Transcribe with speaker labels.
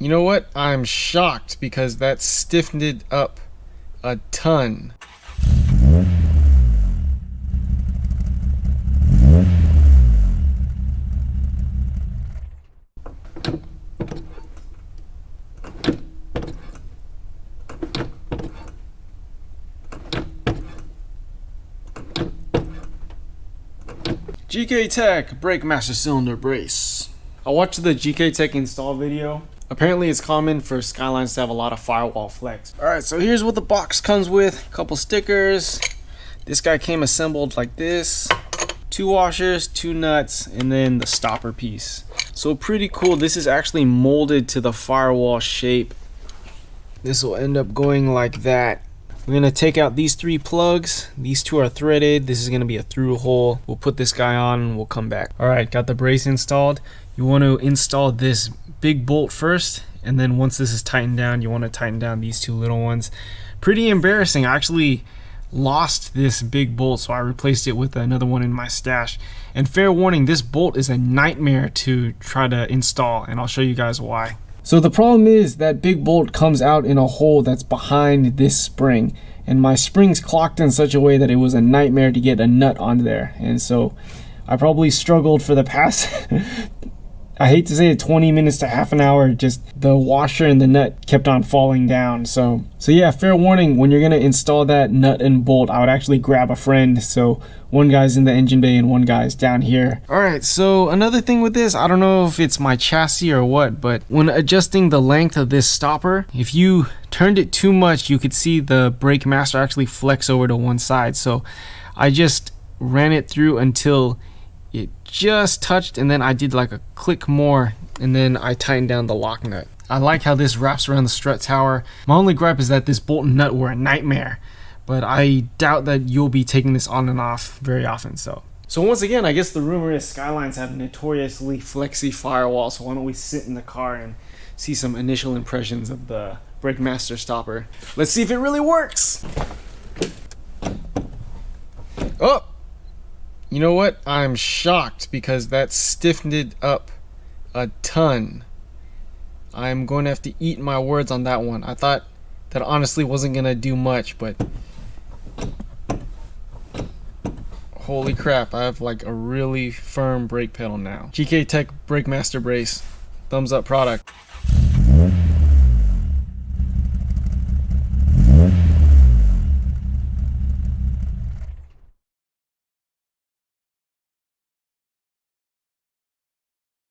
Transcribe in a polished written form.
Speaker 1: You know what? I'm shocked because that stiffened it up a ton. GK Tech Brake Master Cylinder Brace. I watched the GK Tech install video. Apparently it's common for Skylines to have a lot of firewall flex. Alright, so here's what the box comes with. A couple stickers. This guy came assembled like this. 2 washers, 2 nuts, and then the stopper piece. So pretty cool. This is actually molded to the firewall shape. This will end up going like that. We're going to take out these 3 plugs. These 2 are threaded. This is going to be a through hole. We'll put this guy on and we'll come back. Alright, got the brace installed. You want to install this big bolt first, and then once this is tightened down, you want to tighten down these 2 little ones. Pretty embarrassing. I actually lost this big bolt, so I replaced it with another one in my stash. And fair warning, this bolt is a nightmare to try to install, and I'll show you guys why. So the problem is that big bolt comes out in a hole that's behind this spring, and my spring's clocked in such a way that it was a nightmare to get a nut on there. And so I probably struggled for the past I hate to say it, 20 minutes to half an hour, just the washer and the nut kept on falling down. So yeah, fair warning, when you're gonna install that nut and bolt, I would actually grab a friend. So one guy's in the engine bay and one guy's down here. Alright, so another thing with this, I don't know if it's my chassis or what, but when adjusting the length of this stopper, if you turned it too much, you could see the brake master actually flex over to one side. So I just ran it through until it just touched, and then I did like a click more, and then I tightened down the lock nut. I like how this wraps around the strut tower. My only gripe is that this bolt and nut were a nightmare, but I doubt that you'll be taking this on and off very often. So once again, I guess the rumor is Skylines have notoriously flexy firewall, so why don't we sit in the car and see some initial impressions of the Brake Master stopper. Let's see if it really works. Oh! You know what? I'm shocked because that stiffened it up a ton. I'm going to have to eat my words on that one. I thought that honestly wasn't going to do much, but holy crap, I have like a really firm brake pedal now. GK Tech Brake Master Brace. Thumbs up product.